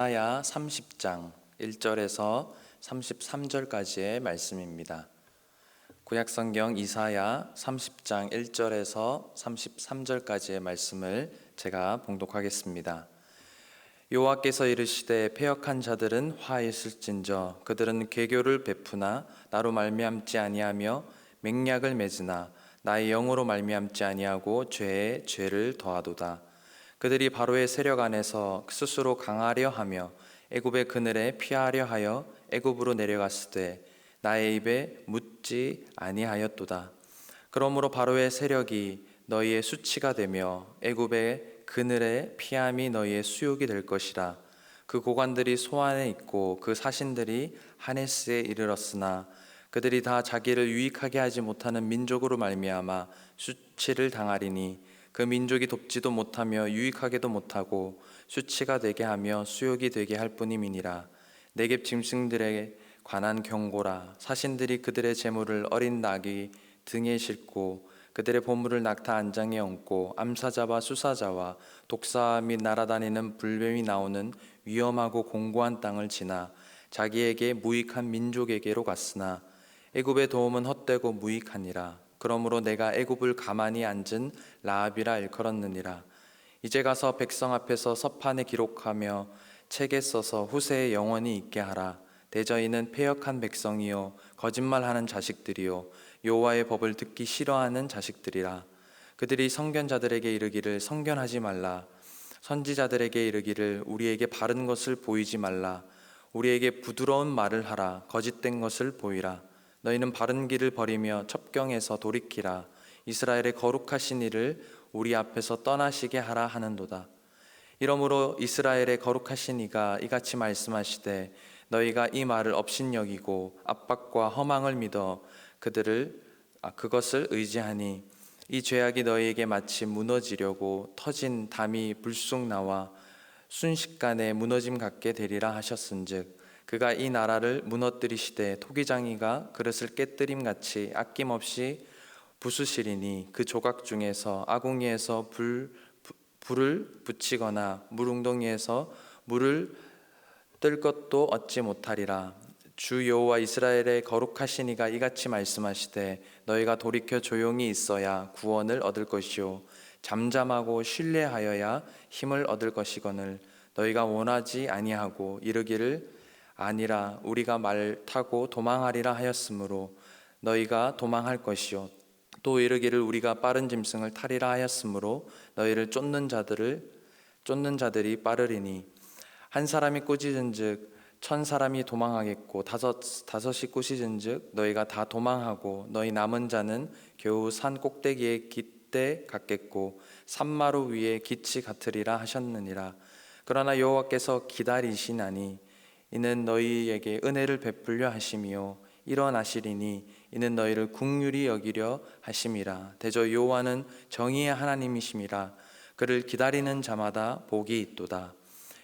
이사야 30장 1절에서 33절까지의 말씀입니다. 구약성경 이사야 30장 1절에서 33절까지의 말씀을 제가 봉독하겠습니다. 여호와께서 이르시되 패역한 자들은 화 있을진저 그들은 괴교를 베푸나 나로 말미암지 아니하며 맹약을 맺으나 나의 영으로 말미암지 아니하고 죄에 죄를 더하도다. 그들이 바로의 세력 안에서 스스로 강하려 하며 애굽의 그늘에 피하려 하여 애굽으로 내려갔으되 나의 입에 묻지 아니하였도다. 그러므로 바로의 세력이 너희의 수치가 되며 애굽의 그늘에 피함이 너희의 수욕이 될 것이라. 그 고관들이 소안에 있고 그 사신들이 하네스에 이르렀으나 그들이 다 자기를 유익하게 하지 못하는 민족으로 말미암아 수치를 당하리니 그 민족이 돕지도 못하며 유익하게도 못하고 수치가 되게 하며 수욕이 되게 할 뿐임이니라. 네겝 짐승들에 관한 경고라. 사신들이 그들의 재물을 어린 낙이 등에 싣고 그들의 보물을 낙타 안장에 얹고 암사자와 수사자와 독사 및 날아다니는 불뱀이 나오는 위험하고 공고한 땅을 지나 자기에게 무익한 민족에게로 갔으나 애굽의 도움은 헛되고 무익하니라. 그러므로 내가 애굽을 가만히 앉은 라합이라 일컬었느니라. 이제 가서 백성 앞에서 서판에 기록하며 책에 써서 후세에 영원히 있게 하라. 대저희는 패역한 백성이요 거짓말하는 자식들이요 여호와의 법을 듣기 싫어하는 자식들이라. 그들이 선견자들에게 이르기를 선견하지 말라. 선지자들에게 이르기를 우리에게 바른 것을 보이지 말라. 우리에게 부드러운 말을 하라. 거짓된 것을 보이라. 너희는 바른 길을 버리며 첩경에서 돌이키라. 이스라엘의 거룩하신 이를 우리 앞에서 떠나시게 하라 하는도다. 이러므로 이스라엘의 거룩하신 이가 이같이 말씀하시되 너희가 이 말을 업신여기고 압박과 허망을 믿어 그것을 의지하니 이 죄악이 너희에게 마치 무너지려고 터진 담이 불쑥 나와 순식간에 무너짐 같게 되리라 하셨은즉 그가 이 나라를 무너뜨리시되 토기장이가 그릇을 깨뜨림 같이 아낌없이 부수시리니 그 조각 중에서 아궁이에서 불을 붙이거나 물웅덩이에서 물을 뜰 것도 얻지 못하리라. 주 여호와 이스라엘의 거룩하신 이가 이같이 말씀하시되 너희가 돌이켜 조용히 있어야 구원을 얻을 것이요 잠잠하고 신뢰하여야 힘을 얻을 것이거늘 너희가 원하지 아니하고 이르기를 아니라 우리가 말 타고 도망하리라 하였으므로 너희가 도망할 것이요 또 이르기를 우리가 빠른 짐승을 타리라 하였으므로 너희를 쫓는 자들이 빠르리니 한 사람이 꾸짖은즉 1000사람이 도망하겠고 다섯이 꾸짖은즉 너희가 다 도망하고 너희 남은 자는 겨우 산 꼭대기에 깃대 같겠고 산마루 위에 깃이 같으리라 하셨느니라. 그러나 여호와께서 기다리시나니 이는 너희에게 은혜를 베풀려 하심이요 일어나시리니 이는 너희를 긍휼히 여기려 하심이라. 대저 여호와는 정의의 하나님이심이라. 그를 기다리는 자마다 복이 있도다.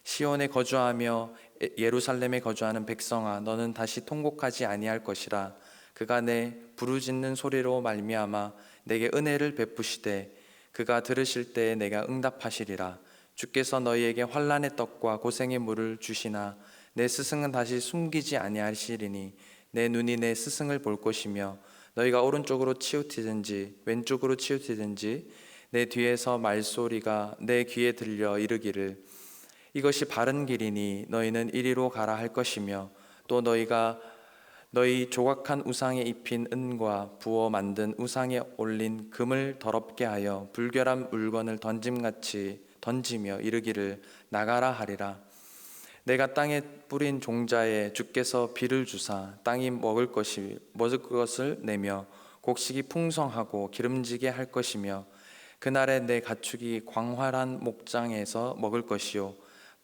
시온에 거주하며 예루살렘에 거주하는 백성아 너는 다시 통곡하지 아니할 것이라. 그가 내 부르짖는 소리로 말미암아 내게 은혜를 베푸시되 그가 들으실 때에 내가 응답하시리라. 주께서 너희에게 환난의 떡과 고생의 물을 주시나 내 스승은 다시 숨기지 아니하시리니 내 눈이 내 스승을 볼 것이며 너희가 오른쪽으로 치우치든지 왼쪽으로 치우치든지 내 뒤에서 말소리가 내 귀에 들려 이르기를 이것이 바른 길이니 너희는 이리로 가라 할 것이며 또 너희가 너희 조각한 우상에 입힌 은과 부어 만든 우상에 올린 금을 더럽게 하여 불결한 물건을 던짐같이 던지며 이르기를 나가라 하리라. 내가 땅에 뿌린 종자에 주께서 비를 주사 땅이 먹을 것을 내며 곡식이 풍성하고 기름지게 할 것이며 그날에 내 가축이 광활한 목장에서 먹을 것이요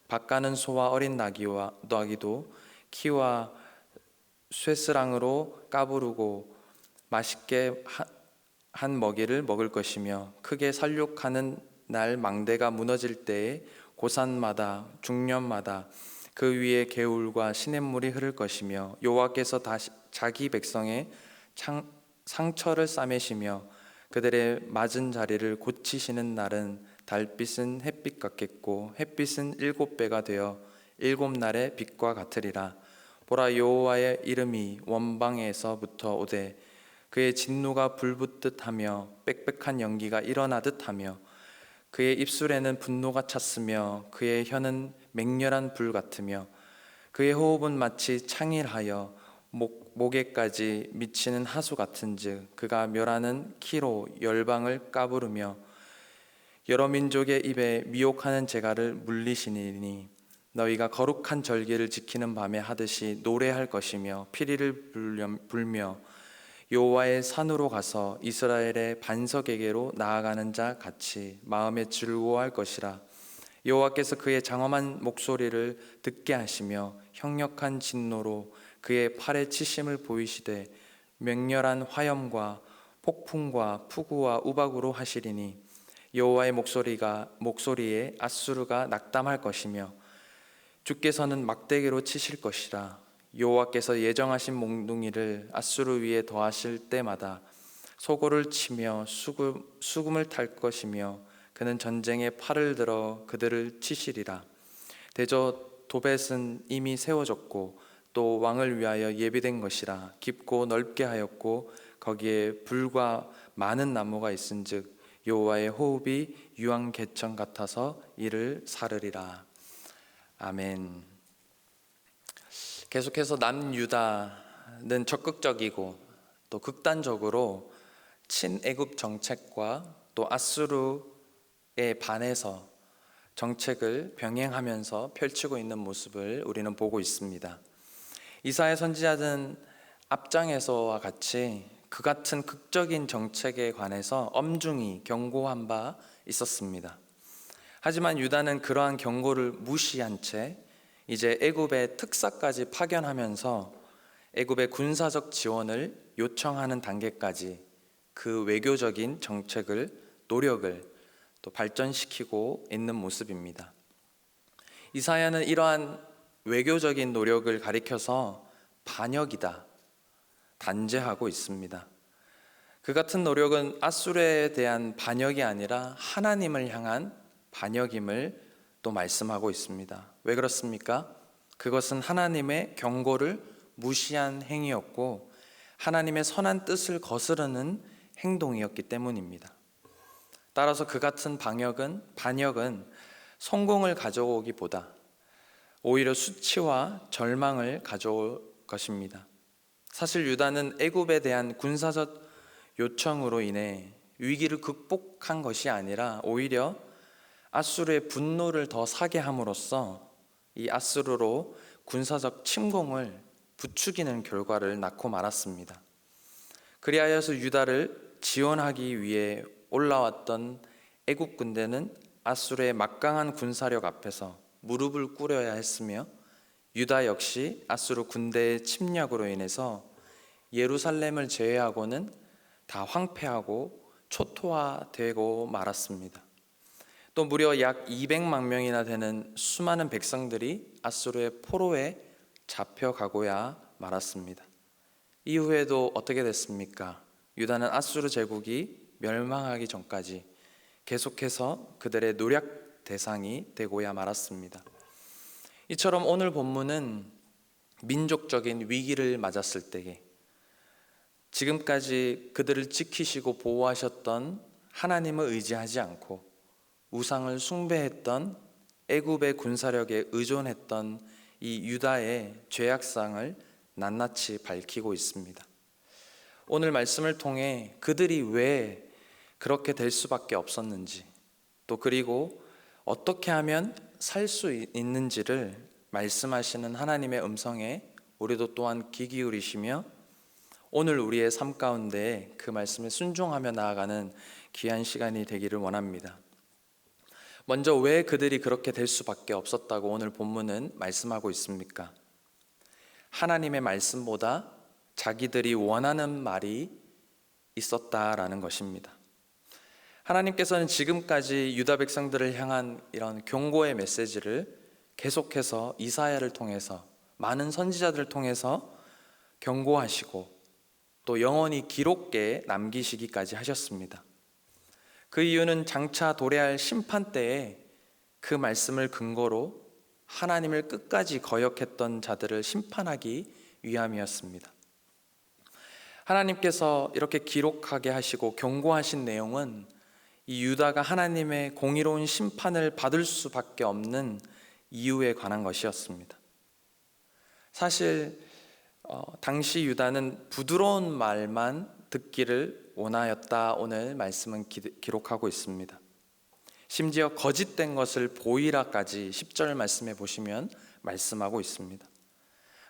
밭가는 소와 어린 나귀도 키와 쇠스랑으로 까부르고 맛있게 한 먹이를 먹을 것이며 크게 살육하는 날 망대가 무너질 때에 고산마다 중년마다 그 위에 개울과 시냇물이 흐를 것이며 여호와께서 다시 자기 백성의 상처를 싸매시며 그들의 맞은 자리를 고치시는 날은 달빛은 햇빛 같겠고 햇빛은 7배가 되어 일곱 날의 빛과 같으리라. 보라, 여호와의 이름이 원방에서부터 오되 그의 진노가 불붙듯 하며 빽빽한 연기가 일어나듯 하며 그의 입술에는 분노가 찼으며 그의 혀는 맹렬한 불 같으며 그의 호흡은 마치 창일하여 목에까지 미치는 하수 같은즉 그가 멸하는 키로 열방을 까부르며 여러 민족의 입에 미혹하는 재갈을 물리시니니 너희가 거룩한 절기를 지키는 밤에 하듯이 노래할 것이며 피리를 불며 여호와의 산으로 가서 이스라엘의 반석에게로 나아가는 자 같이 마음에 즐거워할 것이라. 여호와께서 그의 장엄한 목소리를 듣게 하시며 형력한 진노로 그의 팔에 치심을 보이시되 맹렬한 화염과 폭풍과 폭우와 우박으로 하시리니 여호와의 목소리에 앗수르가 낙담할 것이며 주께서는 막대기로 치실 것이라. 여호와께서 예정하신 몽둥이를 앗수르 위에 더하실 때마다 소고를 치며 수금을 탈 것이며 그는 전쟁에 팔을 들어 그들을 치시리라. 대저 도벳은 이미 세워졌고 또 왕을 위하여 예비된 것이라. 깊고 넓게 하였고 거기에 불과 많은 나무가 있은즉 여호와의 호흡이 유황개천 같아서 이를 사르리라. 아멘. 계속해서 남유다는 적극적이고 또 극단적으로 친애굽 정책과 또 앗수르에 반해서 정책을 병행하면서 펼치고 있는 모습을 우리는 보고 있습니다. 이사야 선지자는 앞장에서와 같이 그 같은 극적인 정책에 관해서 엄중히 경고한 바 있었습니다. 하지만 유다는 그러한 경고를 무시한 채 이제 애굽의 특사까지 파견하면서 애굽의 군사적 지원을 요청하는 단계까지 그 외교적인 노력을 또 발전시키고 있는 모습입니다. 이사야는 이러한 외교적인 노력을 가리켜서 반역이다 단죄하고 있습니다. 그 같은 노력은 앗수르에 대한 반역이 아니라 하나님을 향한 반역임을 또 말씀하고 있습니다. 왜 그렇습니까? 그것은 하나님의 경고를 무시한 행위였고 하나님의 선한 뜻을 거스르는 행동이었기 때문입니다. 따라서 그 같은 반역은 성공을 가져오기보다 오히려 수치와 절망을 가져올 것입니다. 사실 유다는 애굽에 대한 군사적 요청으로 인해 위기를 극복한 것이 아니라 오히려 앗수르의 분노를 더 사게 함으로써 이 앗수르로 군사적 침공을 부추기는 결과를 낳고 말았습니다. 그리하여서 유다를 지원하기 위해 올라왔던 애굽 군대는 앗수르의 막강한 군사력 앞에서 무릎을 꿇어야 했으며 유다 역시 앗수르 군대의 침략으로 인해서 예루살렘을 제외하고는 다 황폐하고 초토화되고 말았습니다. 또 무려 약 200만 명이나 되는 수많은 백성들이 앗수르의 포로에 잡혀가고야 말았습니다. 이후에도 어떻게 됐습니까? 유다는 앗수르 제국이 멸망하기 전까지 계속해서 그들의 노략 대상이 되고야 말았습니다. 이처럼 오늘 본문은 민족적인 위기를 맞았을 때에 지금까지 그들을 지키시고 보호하셨던 하나님을 의지하지 않고 우상을 숭배했던 애굽의 군사력에 의존했던 이 유다의 죄악상을 낱낱이 밝히고 있습니다. 오늘 말씀을 통해 그들이 왜 그렇게 될 수밖에 없었는지 또 그리고 어떻게 하면 살 수 있는지를 말씀하시는 하나님의 음성에 우리도 또한 귀 기울이시며 오늘 우리의 삶 가운데 그 말씀에 순종하며 나아가는 귀한 시간이 되기를 원합니다. 먼저 왜 그들이 그렇게 될 수밖에 없었다고 오늘 본문은 말씀하고 있습니까? 하나님의 말씀보다 자기들이 원하는 말이 있었다라는 것입니다. 하나님께서는 지금까지 유다 백성들을 향한 이런 경고의 메시지를 계속해서 이사야를 통해서 많은 선지자들을 통해서 경고하시고 또 영원히 기록계에 남기시기까지 하셨습니다. 그 이유는 장차 도래할 심판 때에 그 말씀을 근거로 하나님을 끝까지 거역했던 자들을 심판하기 위함이었습니다. 하나님께서 이렇게 기록하게 하시고 경고하신 내용은 이 유다가 하나님의 공의로운 심판을 받을 수밖에 없는 이유에 관한 것이었습니다. 사실 당시 유다는 부드러운 말만 듣기를 원하였다. 오늘 말씀은 기록하고 있습니다. 심지어 거짓된 것을 보이라까지 10절 말씀에 보시면 말씀하고 있습니다.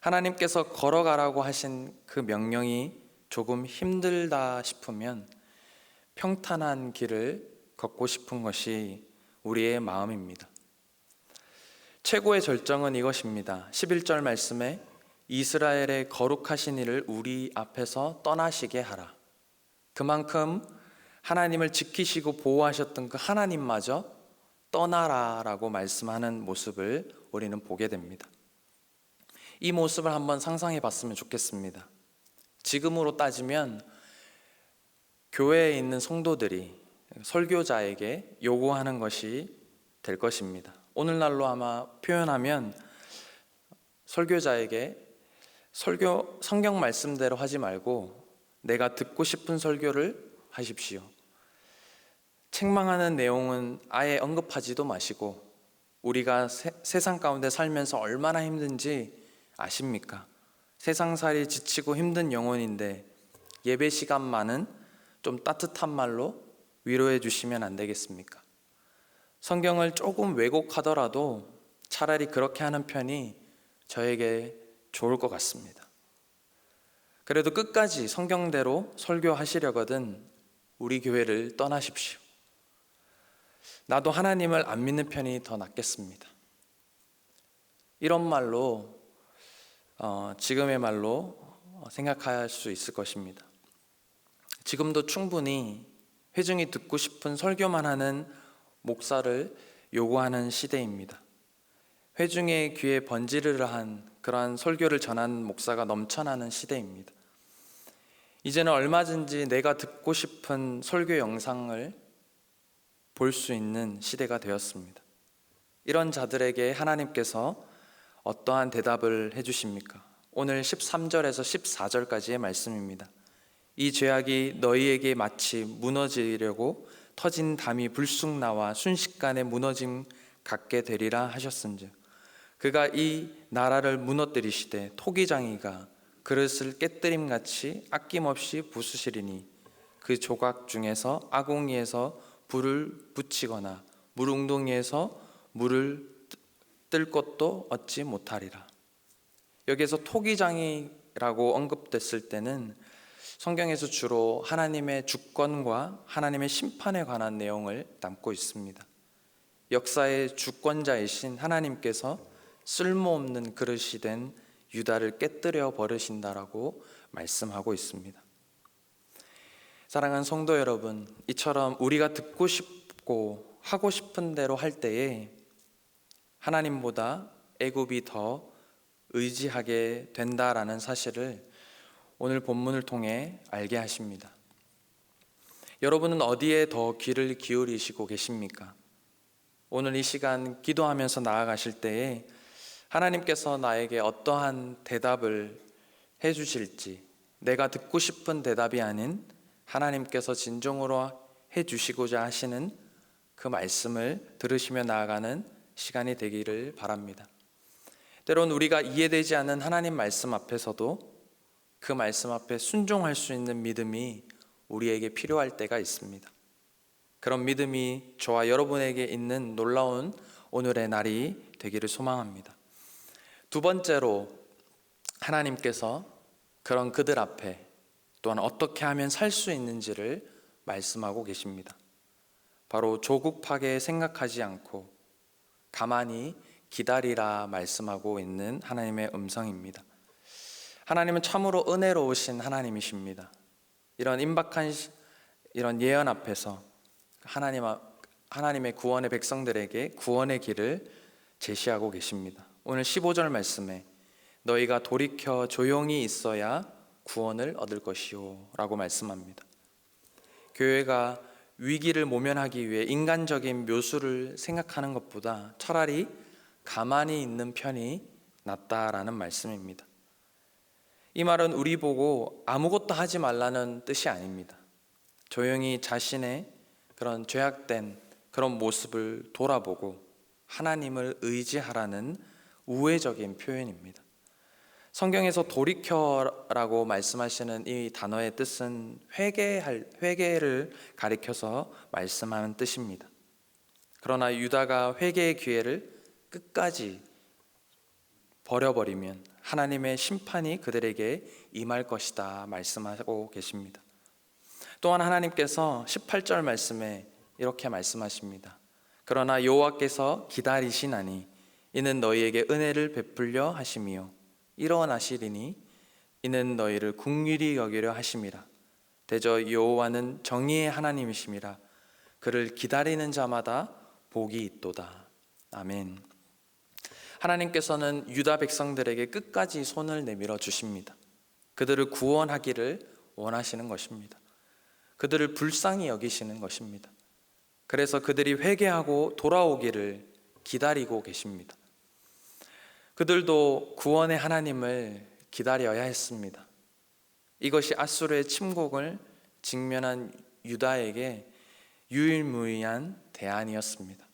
하나님께서 걸어가라고 하신 그 명령이 조금 힘들다 싶으면 평탄한 길을 걷고 싶은 것이 우리의 마음입니다. 최고의 절정은 이것입니다. 11절 말씀에 이스라엘의 거룩하신 이를 우리 앞에서 떠나시게 하라. 그만큼 하나님을 지키시고 보호하셨던 그 하나님마저 떠나라라고 말씀하는 모습을 우리는 보게 됩니다. 이 모습을 한번 상상해 봤으면 좋겠습니다. 지금으로 따지면 교회에 있는 성도들이 설교자에게 요구하는 것이 될 것입니다. 오늘날로 아마 표현하면 설교자에게 성경 말씀대로 하지 말고 내가 듣고 싶은 설교를 하십시오. 책망하는 내용은 아예 언급하지도 마시고 우리가 세상 가운데 살면서 얼마나 힘든지 아십니까? 세상살이 지치고 힘든 영혼인데 예배 시간만은 좀 따뜻한 말로 위로해 주시면 안 되겠습니까? 성경을 조금 왜곡하더라도 차라리 그렇게 하는 편이 저에게 좋을 것 같습니다. 그래도 끝까지 성경대로 설교하시려거든 우리 교회를 떠나십시오. 나도 하나님을 안 믿는 편이 더 낫겠습니다. 이런 말로 지금의 말로 생각할 수 있을 것입니다. 지금도 충분히 회중이 듣고 싶은 설교만 하는 목사를 요구하는 시대입니다. 회중의 귀에 번지르르한 그러한 설교를 전하는 목사가 넘쳐나는 시대입니다. 이제는 얼마든지 내가 듣고 싶은 설교 영상을 볼 수 있는 시대가 되었습니다. 이런 자들에게 하나님께서 어떠한 대답을 해주십니까? 오늘 13절에서 14절까지의 말씀입니다. 이 죄악이 너희에게 마치 무너지려고 터진 담이 불쑥 나와 순식간에 무너짐 같게 되리라 하셨은즉 그가 이 나라를 무너뜨리시되 토기장이가 그릇을 깨뜨림같이 아낌없이 부수시리니 그 조각 중에서 아궁이에서 불을 붙이거나 물웅덩이에서 물을 뜰 것도 얻지 못하리라. 여기에서 토기장이라고 언급됐을 때는 성경에서 주로 하나님의 주권과 하나님의 심판에 관한 내용을 담고 있습니다. 역사의 주권자이신 하나님께서 쓸모없는 그릇이 된 유다를 깨뜨려 버리신다라고 말씀하고 있습니다. 사랑하는 성도 여러분, 이처럼 우리가 듣고 싶고 하고 싶은 대로 할 때에 하나님보다 애굽이 더 의지하게 된다라는 사실을 오늘 본문을 통해 알게 하십니다. 여러분은 어디에 더 귀를 기울이시고 계십니까? 오늘 이 시간 기도하면서 나아가실 때에 하나님께서 나에게 어떠한 대답을 해주실지, 내가 듣고 싶은 대답이 아닌 하나님께서 진정으로 해주시고자 하시는 그 말씀을 들으시며 나아가는 시간이 되기를 바랍니다. 때론 우리가 이해되지 않는 하나님 말씀 앞에서도 그 말씀 앞에 순종할 수 있는 믿음이 우리에게 필요할 때가 있습니다. 그런 믿음이 저와 여러분에게 있는 놀라운 오늘의 날이 되기를 소망합니다. 두 번째로 하나님께서 그런 그들 앞에 또한 어떻게 하면 살 수 있는지를 말씀하고 계십니다. 바로 조급하게 생각하지 않고 가만히 기다리라 말씀하고 있는 하나님의 음성입니다. 하나님은 참으로 은혜로우신 하나님이십니다. 이런 임박한 이런 예언 앞에서 하나님의 구원의 백성들에게 구원의 길을 제시하고 계십니다. 오늘 15절 말씀에 너희가 돌이켜 조용히 있어야 구원을 얻을 것이요 라고 말씀합니다. 교회가 위기를 모면하기 위해 인간적인 묘수를 생각하는 것보다 차라리 가만히 있는 편이 낫다라는 말씀입니다. 이 말은 우리 보고 아무것도 하지 말라는 뜻이 아닙니다. 조용히 자신의 그런 죄악된 그런 모습을 돌아보고 하나님을 의지하라는 우회적인 표현입니다. 성경에서 돌이켜라고 말씀하시는 이 단어의 뜻은 회개를 가리켜서 말씀하는 뜻입니다. 그러나 유다가 회개의 기회를 끝까지 버려버리면 하나님의 심판이 그들에게 임할 것이다 말씀하고 계십니다. 또한 하나님께서 18절 말씀에 이렇게 말씀하십니다. 그러나 여호와께서 기다리시나니 이는 너희에게 은혜를 베풀려 하심이요 일어나시리니 이는 너희를 긍휼히 여기려 하심이라. 대저 여호와는 정의의 하나님이심이라. 그를 기다리는 자마다 복이 있도다. 아멘. 하나님께서는 유다 백성들에게 끝까지 손을 내밀어 주십니다. 그들을 구원하기를 원하시는 것입니다. 그들을 불쌍히 여기시는 것입니다. 그래서 그들이 회개하고 돌아오기를 기다리고 계십니다. 그들도 구원의 하나님을 기다려야 했습니다. 이것이 아수르의 침공을 직면한 유다에게 유일무이한 대안이었습니다.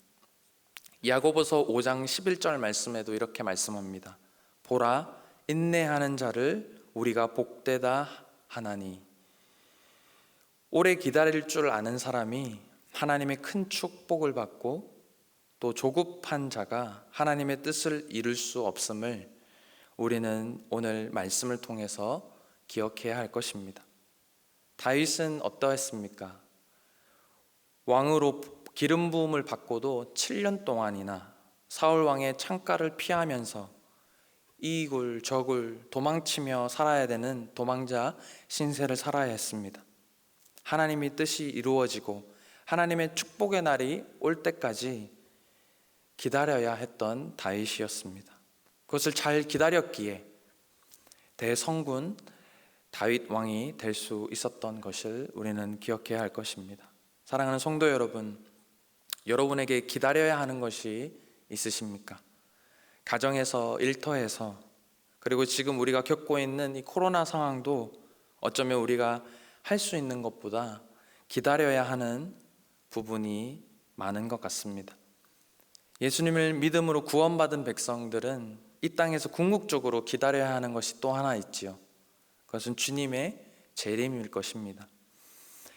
야고보서 5장 11절 말씀에도 이렇게 말씀합니다. 보라, 인내하는 자를 우리가 복되다 하나니. 오래 기다릴 줄 아는 사람이 하나님의 큰 축복을 받고 또 조급한 자가 하나님의 뜻을 이룰 수 없음을 우리는 오늘 말씀을 통해서 기억해야 할 것입니다. 다윗은 어떠했습니까? 왕으로 기름 부음을 받고도 7년 동안이나 사울 왕의 창가를 피하면서 이굴 저굴 도망치며 살아야 되는 도망자 신세를 살아야 했습니다. 하나님의 뜻이 이루어지고 하나님의 축복의 날이 올 때까지 기다려야 했던 다윗이었습니다. 그것을 잘 기다렸기에 대성군 다윗 왕이 될 수 있었던 것을 우리는 기억해야 할 것입니다. 사랑하는 성도 여러분, 여러분에게 기다려야 하는 것이 있으십니까? 가정에서, 일터에서, 그리고 지금 우리가 겪고 있는 이 코로나 상황도 어쩌면 우리가 할 수 있는 것보다 기다려야 하는 부분이 많은 것 같습니다. 예수님을 믿음으로 구원받은 백성들은 이 땅에서 궁극적으로 기다려야 하는 것이 또 하나 있지요. 그것은 주님의 재림일 것입니다.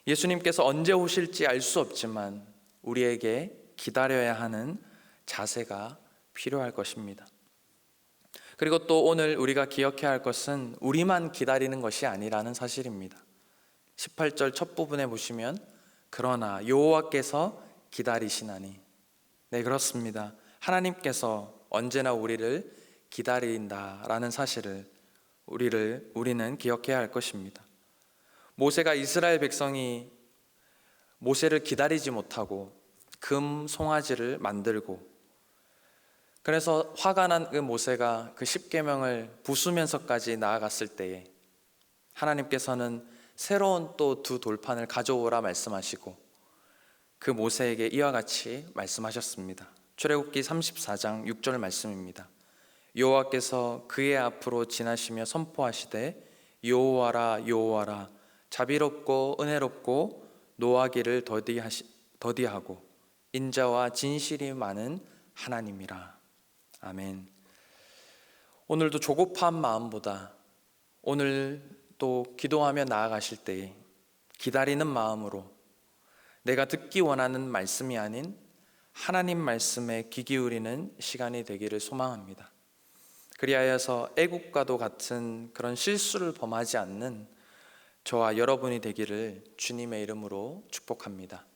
예수님께서 언제 오실지 알 수 없지만 우리에게 기다려야 하는 자세가 필요할 것입니다. 그리고 또 오늘 우리가 기억해야 할 것은 우리만 기다리는 것이 아니라는 사실입니다. 18절 첫 부분에 보시면 그러나 여호와께서 기다리시나니. 네, 그렇습니다. 하나님께서 언제나 우리를 기다린다라는 사실을 우리는 기억해야 할 것입니다. 모세가 이스라엘 백성이 모세를 기다리지 못하고 금 송아지를 만들고 그래서 화가 난 그 모세가 그 십계명을 부수면서까지 나아갔을 때에 하나님께서는 새로운 또 두 돌판을 가져오라 말씀하시고 그 모세에게 이와 같이 말씀하셨습니다. 출애굽기 34장 6절 말씀입니다. 여호와께서 그의 앞으로 지나시며 선포하시되 여호와라 여호와라 자비롭고 은혜롭고 노하기를 더디하고 인자와 진실이 많은 하나님이라. 아멘. 오늘도 조급한 마음보다 오늘 또 기도하며 나아가실 때에 기다리는 마음으로 내가 듣기 원하는 말씀이 아닌 하나님 말씀에 귀 기울이는 시간이 되기를 소망합니다. 그리하여서 애국과도 같은 그런 실수를 범하지 않는 저와 여러분이 되기를 주님의 이름으로 축복합니다.